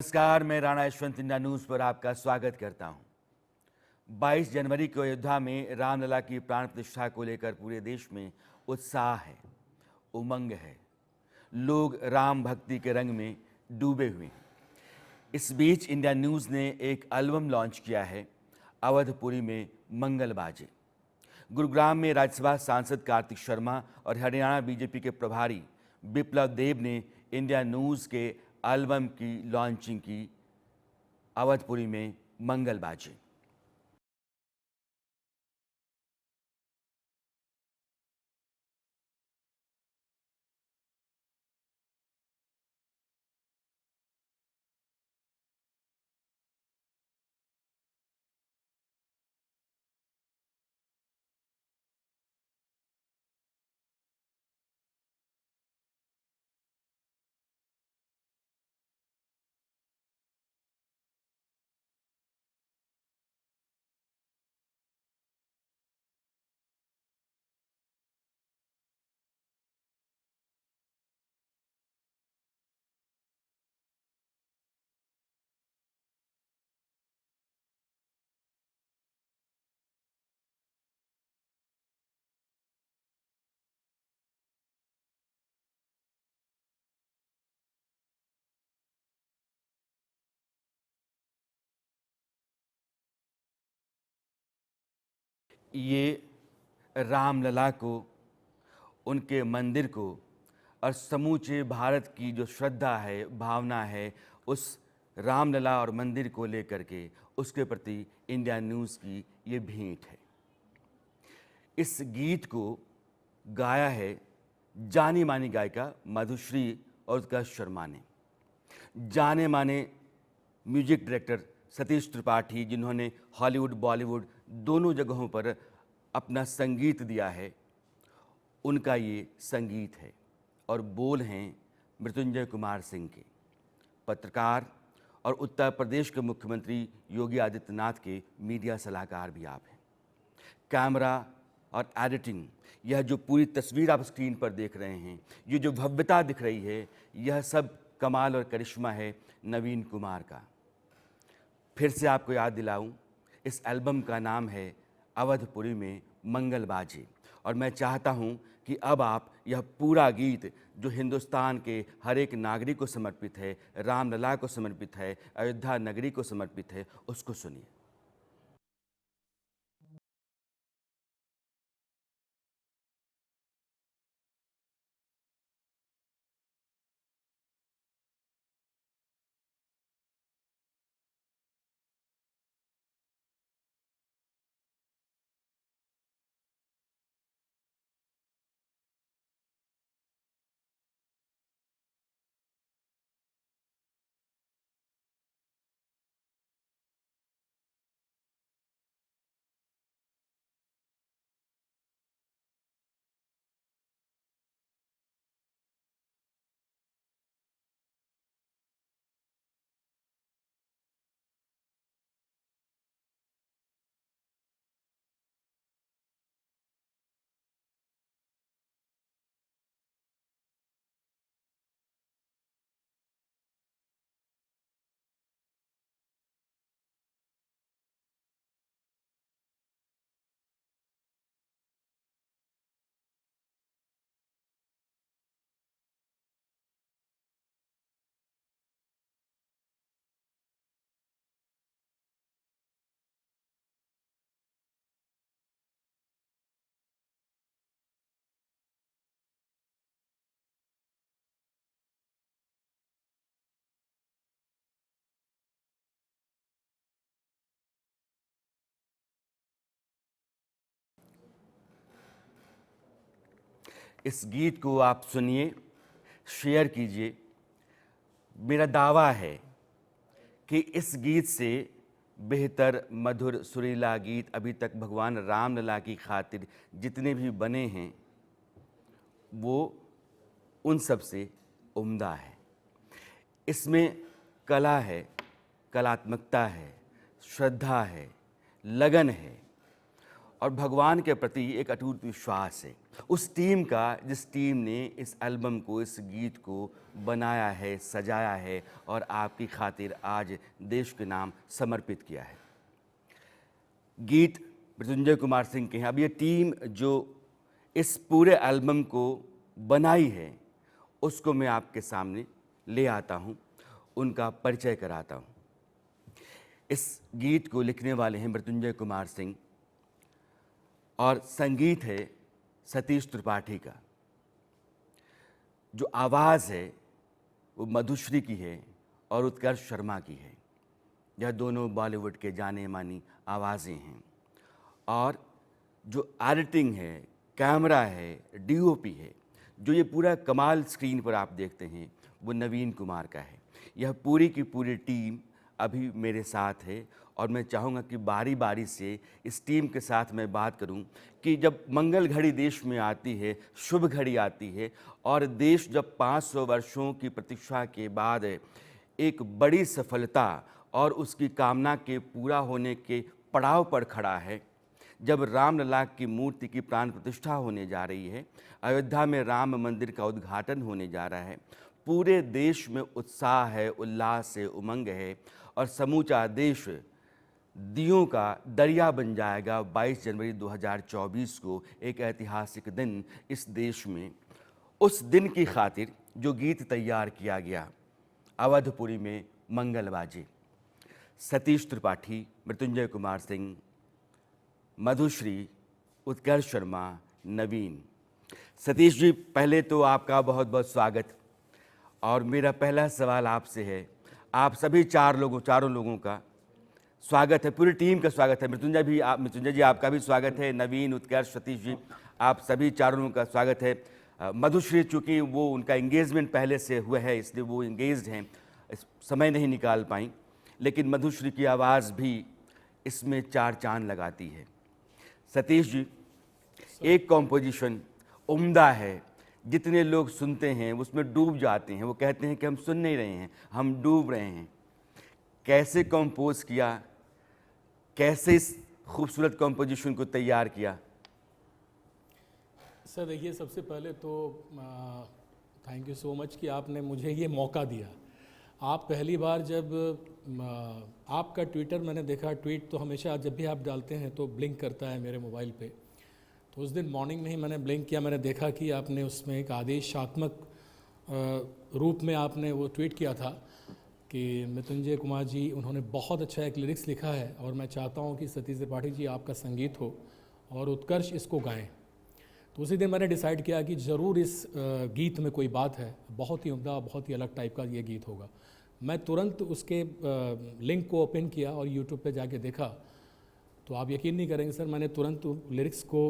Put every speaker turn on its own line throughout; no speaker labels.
नमस्कार, मैं Rana Yashwant India news पर आपका स्वागत करता हूं। 22 जनवरी को अयोध्या में रामलला की प्राण प्रतिष्ठा को लेकर पूरे देश में उत्साह है, उमंग है। लोग राम भक्ति के रंग में डूबे हुए हैं। इस बीच इंडिया न्यूज़ ने एक एल्बम लॉन्च किया है, अवधपुरी में मंगल बाजे। गुरुग्राम में राज्यसभा सांसद कार्तिक शर्मा और हरियाणा बीजेपी के प्रभारी बिप्लब देब ने इंडिया न्यूज़ के एल्बम की लॉन्चिंग की, अवधपुरी में मंगल बाजे। ये रामलला को, उनके मंदिर को और समूचे भारत की जो श्रद्धा है, भावना है, उस रामलला और मंदिर को लेकर के उसके प्रति इंडिया न्यूज़ की ये भेंट है। इस गीत को गाया है जानी मानी गायिका मधुश्री और उत्कर्ष शर्मा ने। जाने माने म्यूजिक डायरेक्टर सतीश त्रिपाठी, जिन्होंने हॉलीवुड बॉलीवुड दोनों जगहों पर अपना संगीत दिया है, उनका ये संगीत है और बोल हैं मृत्युंजय कुमार सिंह के। पत्रकार और उत्तर प्रदेश के मुख्यमंत्री योगी आदित्यनाथ के मीडिया सलाहकार भी आप हैं। कैमरा और एडिटिंग, यह जो पूरी तस्वीर आप स्क्रीन पर देख रहे हैं, ये जो भव्यता दिख रही है, यह सब कमाल और करिश्मा है नवीन कुमार का। फिर से आपको याद दिलाऊं, इस एल्बम का नाम है अवधपुरी में मंगल बाजे और मैं चाहता हूं कि अब आप यह पूरा गीत जो हिंदुस्तान के हर एक नागरिक को समर्पित है, रामलला को समर्पित है, अयोध्या नगरी को समर्पित है, उसको सुनिए। इस गीत को आप सुनिए, शेयर कीजिए। मेरा दावा है कि इस गीत से बेहतर मधुर सुरीला गीत अभी तक भगवान रामलला की खातिर जितने भी बने हैं, वो उन सब से उम्दा है। इसमें कला है, कलात्मकता है, श्रद्धा है, लगन है और भगवान के प्रति एक अटूट विश्वास है। उस टीम का जिस टीम ने इस एल्बम को, इस गीत को बनाया है, सजाया है और आपकी खातिर आज देश के नाम समर्पित किया है। गीत मृत्युंजय कुमार सिंह के हैं। अब ये टीम जो इस पूरे एल्बम को बनाई है उसको मैं आपके सामने ले आता हूँ, उनका परिचय कराता हूँ। इस गीत को लिखने वाले हैं मृत्युंजय कुमार सिंह और संगीत है सतीश त्रिपाठी का। जो आवाज़ है वो मधुश्री की है और उत्कर्ष शर्मा की है। यह दोनों बॉलीवुड के जाने मानी आवाज़ें हैं। और जो एडिटिंग है, कैमरा है, डीओपी है, जो ये पूरा कमाल स्क्रीन पर आप देखते हैं वो नवीन कुमार का है। यह पूरी की पूरी टीम अभी मेरे साथ है और मैं चाहूँगा कि बारी बारी से इस टीम के साथ मैं बात करूं कि जब मंगल घड़ी देश में आती है, शुभ घड़ी आती है और देश जब 500 वर्षों की प्रतीक्षा के बाद एक बड़ी सफलता और उसकी कामना के पूरा होने के पड़ाव पर खड़ा है, जब रामलला की मूर्ति की प्राण प्रतिष्ठा होने जा रही है, अयोध्या में राम मंदिर का उद्घाटन होने जा रहा है, पूरे देश में उत्साह है, उल्लास है, उमंग है और समूचा देश दियों का दरिया बन जाएगा। 22 जनवरी 2024 को एक ऐतिहासिक दिन इस देश में। उस दिन की खातिर जो गीत तैयार किया गया, अवधपुरी में मंगल बाजे, सतीश त्रिपाठी, मृत्युंजय कुमार सिंह, मधुश्री, उत्कर्ष शर्मा, नवीन। सतीश जी, पहले तो आपका बहुत बहुत स्वागत। और मेरा पहला सवाल आपसे है, आप सभी चारों लोगों का स्वागत है, पूरी टीम का स्वागत है। मृत्युंजय जी आपका भी स्वागत है, नवीन, उत्कर्ष, सतीश जी, आप सभी चारों लोगों का स्वागत है। मधुश्री, चूँकि वो उनका एंगेजमेंट पहले से हुआ है इसलिए वो एंगेज्ड हैं, समय नहीं निकाल पाई, लेकिन मधुश्री की आवाज़ भी इसमें चार चांद लगाती है। सतीश जी, एक कॉम्पोजिशन उम्दा है, जितने लोग सुनते हैं उसमें डूब जाते हैं, वो कहते हैं कि हम सुन नहीं रहे हैं, हम डूब रहे हैं। कैसे कंपोज किया, कैसे इस खूबसूरत कंपोजिशन को तैयार किया?
सर देखिए, सबसे पहले तो थैंक यू सो मच कि आपने मुझे ये मौका दिया। आप पहली बार जब आपका ट्विटर मैंने देखा, ट्वीट तो हमेशा जब भी आप डालते हैं तो ब्लिंक करता है मेरे मोबाइल पे, तो उस दिन मॉर्निंग में ही मैंने ब्लिंक किया। मैंने देखा कि आपने उसमें एक आदेशात्मक रूप में आपने वो ट्वीट किया था कि मृत्युंजय कुमार जी, उन्होंने बहुत अच्छा एक लिरिक्स लिखा है और मैं चाहता हूँ कि सतीश त्रिपाठी जी आपका संगीत हो और उत्कर्ष इसको गाएं। तो उसी दिन मैंने डिसाइड किया कि ज़रूर इस गीत में कोई बात है, बहुत ही उम्दा, बहुत ही अलग टाइप का ये गीत होगा। मैं तुरंत उसके लिंक को ओपन किया और यूट्यूब पे जाके देखा, तो आप यकीन नहीं करेंगे सर, मैंने तुरंत लिरिक्स को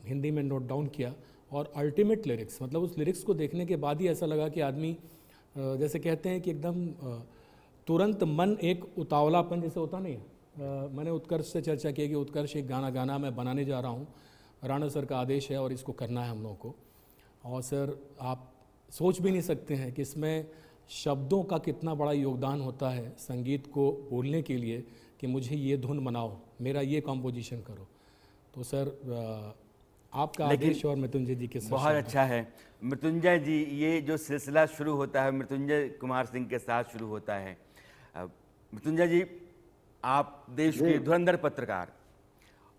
हिंदी में नोट डाउन किया और अल्टीमेट लिरिक्स, मतलब उस लिरिक्स को देखने के बाद ही ऐसा लगा कि आदमी जैसे कहते हैं कि एकदम तुरंत मन एक उतावलापन जैसे होता नहीं है। मैंने उत्कर्ष से चर्चा की कि उत्कर्ष एक गाना मैं बनाने जा रहा हूँ, राणा सर का आदेश है और इसको करना है हम लोगों को। और सर आप सोच भी नहीं सकते हैं कि इसमें शब्दों का कितना बड़ा योगदान होता है संगीत को बोलने के लिए कि मुझे ये धुन बनाओ, मेरा ये कॉम्पोजिशन करो। तो सर आपका आदेश और मृत्युंजय जी के साथ
बहुत अच्छा है। मृत्युंजय जी, ये जो सिलसिला शुरू होता है मृत्युंजय कुमार सिंह के साथ शुरू होता है। मृत्युंजय जी, आप देश के धुरंधर पत्रकार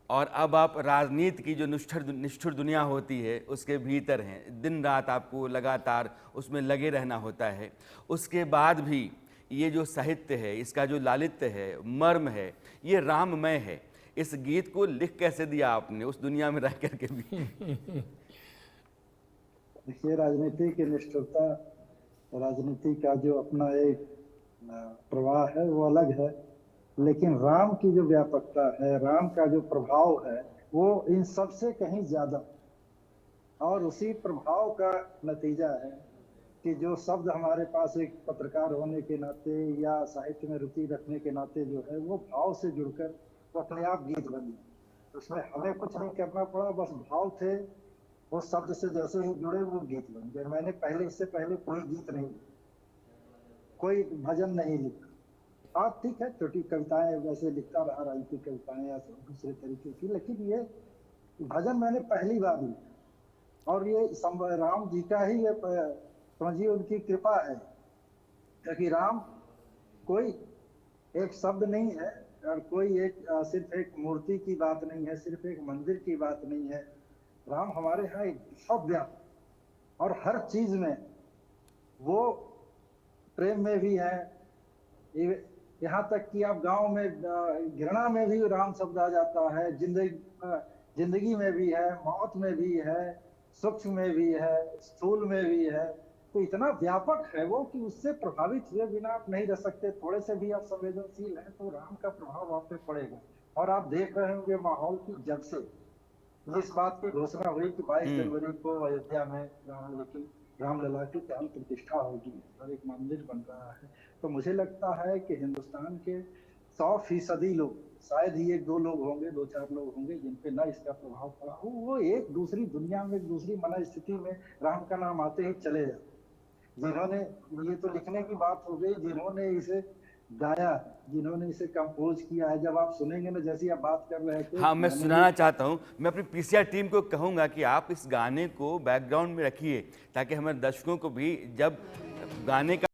और अब आप राजनीति की जो निष्ठुर दुनिया होती है उसके भीतर हैं। दिन रात आपको लगातार उसमें लगे रहना होता है। उसके बाद भी ये जो साहित्य है, इसका जो लालित्य है, मर्म है, ये राममय है। इस गीत को लिख कैसे दिया आपने उस दुनिया में रह करके भी?
देखिए, राजनीति की निष्ठुरता, राजनीति का जो अपना एक प्रवाह है वो अलग है, लेकिन राम की जो व्यापकता है, राम का जो प्रभाव है, वो इन सब से कहीं ज्यादा, और उसी प्रभाव का नतीजा है कि जो शब्द हमारे पास एक पत्रकार होने के नाते या साहित्य में रुचि रखने के नाते जो है वो भाव से जुड़कर वो अपने आप गीत बन गए। उसमें हमें कुछ नहीं करना पड़ा, बस भाव थे, वो शब्द से जैसे ही जुड़े वो गीत बन गए। मैंने इससे पहले कोई गीत नहीं, कोई भजन नहीं लिखा, हाँ ठीक है, छोटी कविताएं वैसे लिखता रहा, राजनीतिक कविताएं या दूसरे तरीके की, लेकिन ये भजन मैंने पहली बार लिखा। और ये राम जी का ही ये समझिए उनकी कृपा है, क्योंकि राम कोई एक शब्द नहीं है, और कोई एक सिर्फ एक मूर्ति की बात नहीं है, सिर्फ एक मंदिर की बात नहीं है। राम हमारे यहाँ एक बहुत व्यापक, और हर चीज में वो प्रेम में भी है, यहाँ तक कि आप गांव में घृणा में भी राम शब्द आ जाता है, जिंदगी में भी है, मौत में भी है, सूक्ष्म में भी है, स्थूल में भी है। तो इतना व्यापक है वो कि उससे प्रभावित हुए बिना आप नहीं रह सकते। थोड़े से भी आप संवेदनशील हैं तो राम का प्रभाव आप पे पड़ेगा। और आप देख रहे होंगे माहौल की, जब से इस बात की घोषणा हुई कि 22 जनवरी को अयोध्या में रामलला की प्राण प्रतिष्ठा होगी और एक मंदिर बन रहा है, तो मुझे लगता है कि हिंदुस्तान के 100% लोग, शायद ही 1-2 लोग होंगे, 2-4 लोग होंगे जिनपे ना इसका प्रभाव पड़ा हो। वो एक दूसरी दुनिया में, एक दूसरी मन स्थिति में राम का नाम आते ही चले जाते। जिन्होंने, ये तो लिखने की बात हो गई, जिन्होंने इसे गाया, जिन्होंने इसे कंपोज किया है, जब आप सुनेंगे ना, जैसी आप बात कर रहे थे।
हाँ, मैं सुनाना चाहता हूँ। मैं अपनी पीसीआर टीम को कहूँगा कि आप इस गाने को बैकग्राउंड में रखिए, ताकि हमारे दर्शकों को भी जब गाने का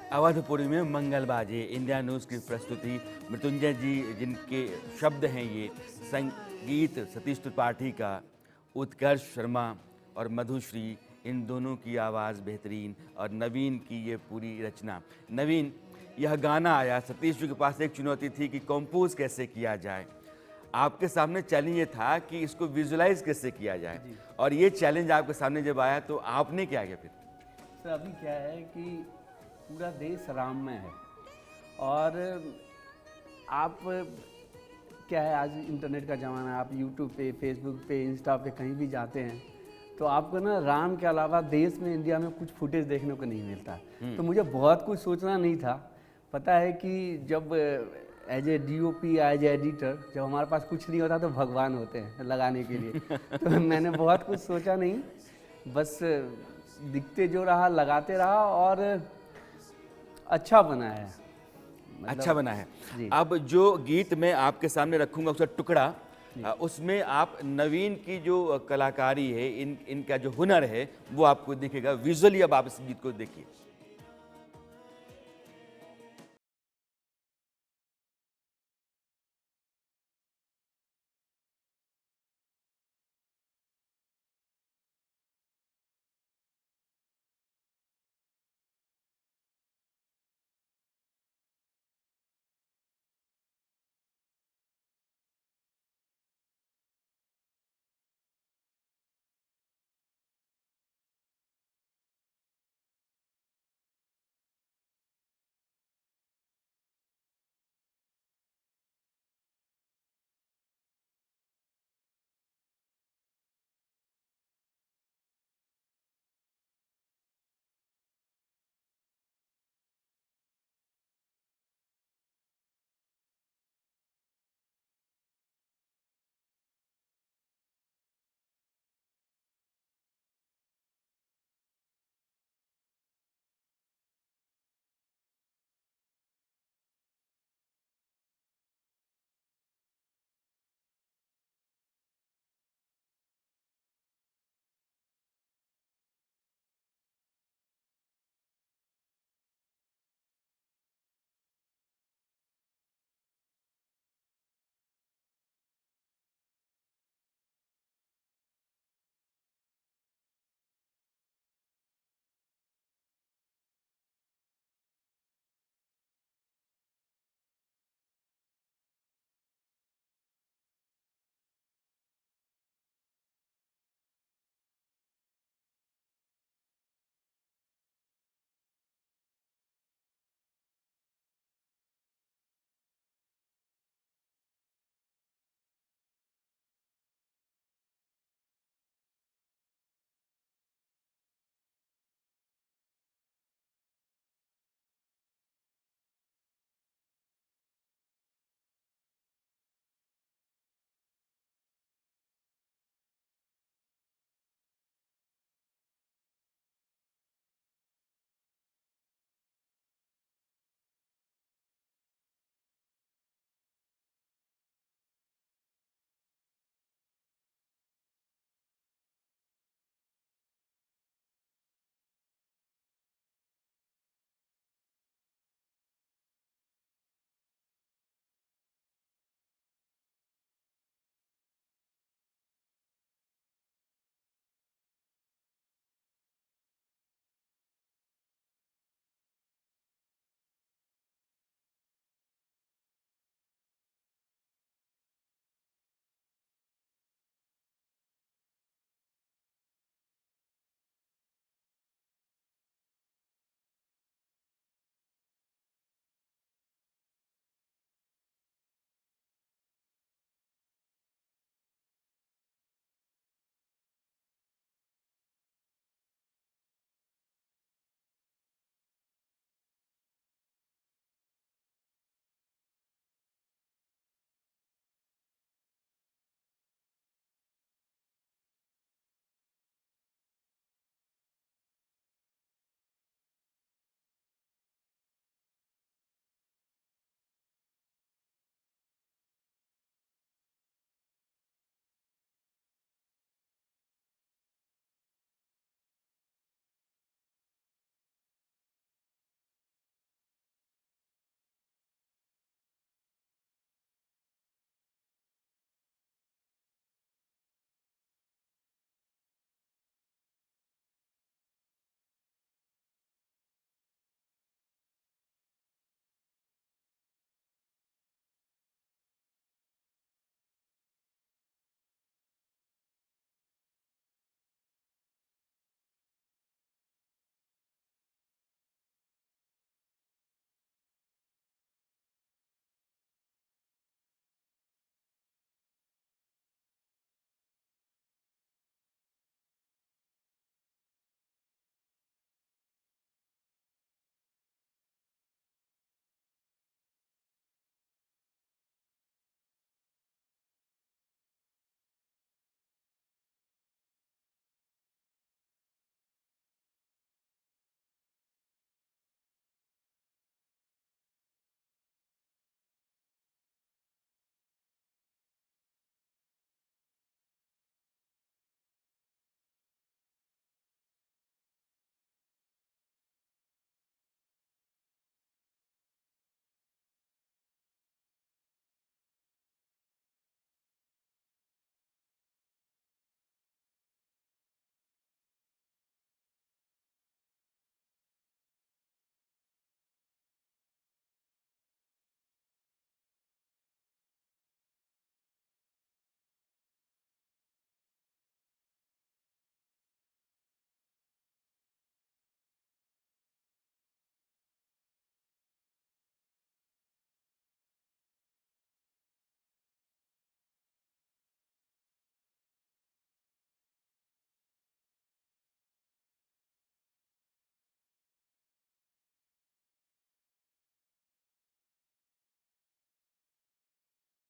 अवधपुरी में मंगल बाजे, इंडिया न्यूज़ की प्रस्तुति मृत्युंजय जी, जिनके शब्द हैं ये, संगीत सतीश त्रिपाठी का, उत्कर्ष शर्मा और मधुश्री, इन दोनों की आवाज़ बेहतरीन, और नवीन की ये पूरी रचना। नवीन, यह गाना आया, सतीश जी के पास एक चुनौती थी कि कंपोज कैसे किया जाए। आपके सामने चैलेंज ये था कि इसको विजुलाइज कैसे किया जाए, और ये चैलेंज आपके सामने जब आया तो आपने क्या किया फिर?
सर अभी क्या है कि पूरा देश राम में है, और आप क्या है, आज इंटरनेट का ज़माना है, आप यूट्यूब पे, फेसबुक पे, इंस्टा पे कहीं भी जाते हैं तो आपको ना राम के अलावा देश में, इंडिया में कुछ फुटेज देखने को नहीं मिलता। तो मुझे बहुत कुछ सोचना नहीं था। पता है कि जब as a DOP, as a editor, जब हमारे पास कुछ नहीं होता तो भगवान होते हैं लगाने के लिए। तो मैंने बहुत कुछ सोचा नहीं, बस दिखते जो रहा लगाते रहा और अच्छा बना है।
अच्छा बना है।
जी।
अब जो गीत मैं आपके सामने रखूंगा उसका टुकड़ा, उसमें आप नवीन की जो कलाकारी है, इनका जो हुनर है वो आपको दिखेगा विजुअली। अब आप इस गीत को देखिए।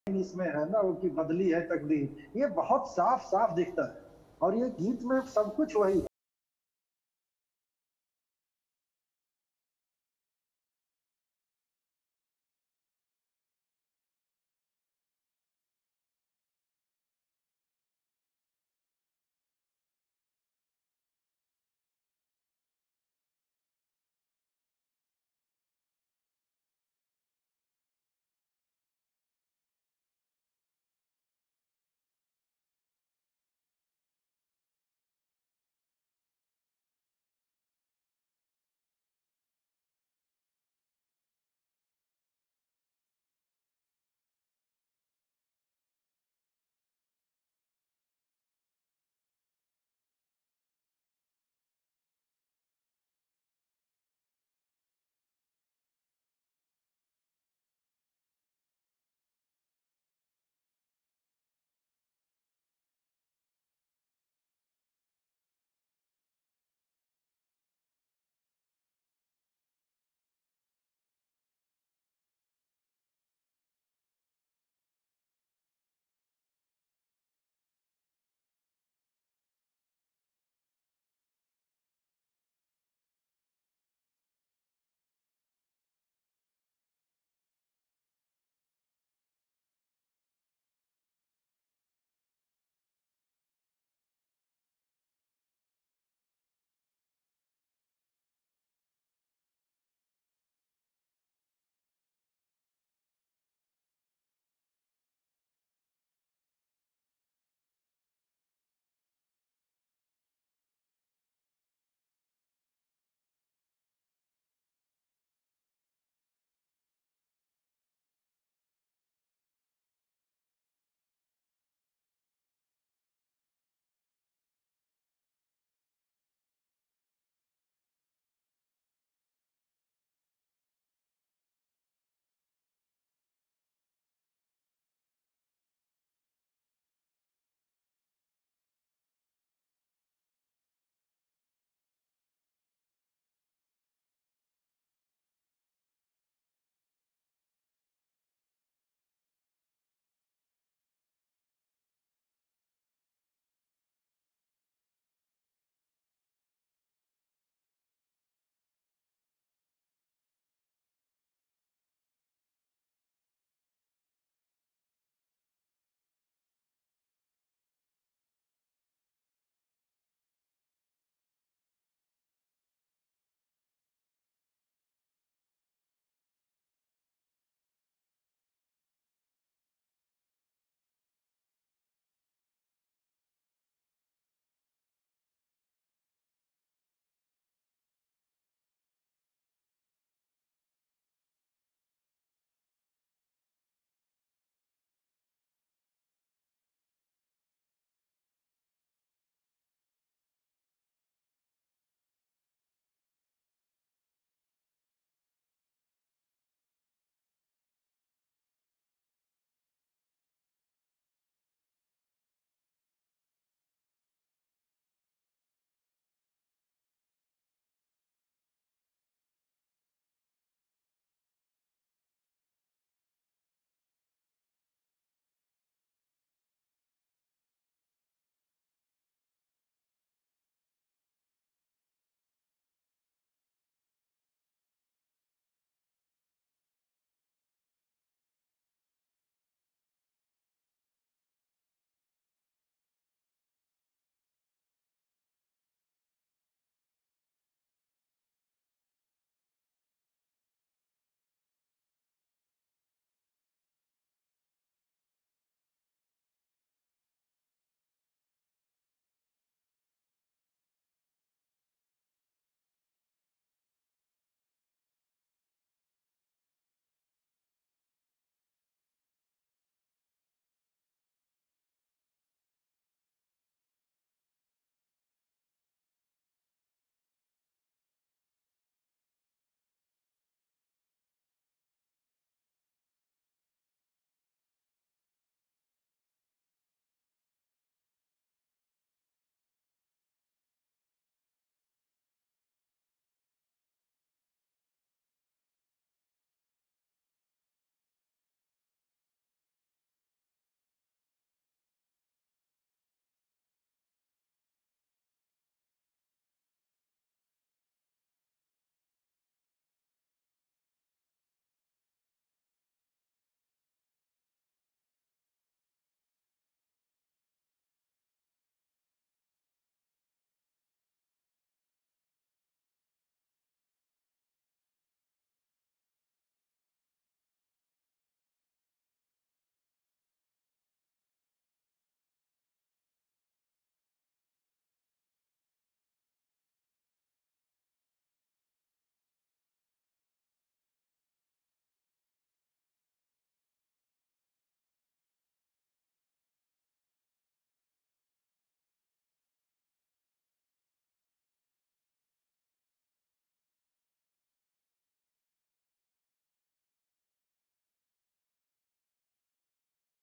इसमें है ना वो कि बदली है तकदीर, ये बहुत साफ साफ दिखता है। और ये गीत में सब कुछ वही है।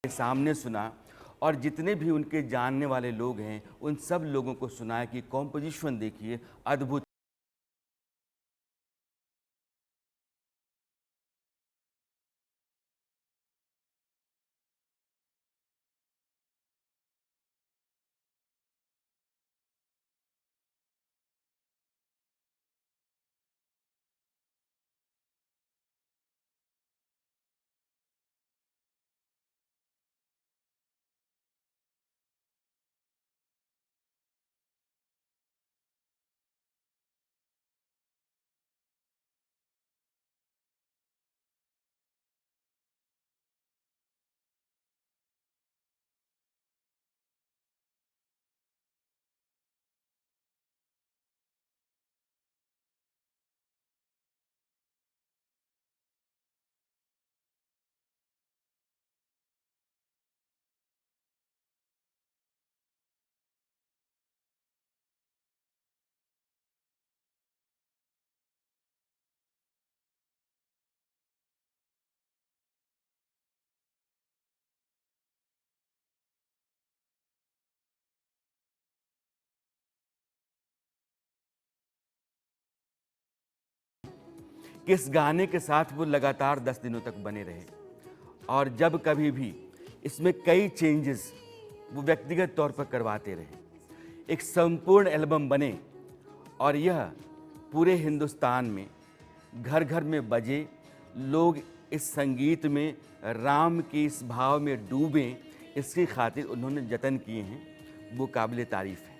के सामने सुना और जितने भी उनके जानने वाले लोग हैं उन सब लोगों को सुनाया कि कॉम्पोजिशन देखिए अद्भुत। कि इस गाने के साथ वो लगातार 10 दिनों तक बने रहे और जब कभी भी इसमें कई चेंजेस वो व्यक्तिगत तौर पर करवाते रहे, एक संपूर्ण एल्बम बने और यह पूरे हिंदुस्तान में घर घर में बजे, लोग इस संगीत में राम के इस भाव में डूबें, इसकी खातिर उन्होंने जतन किए हैं, वो काबिल तारीफ़ है।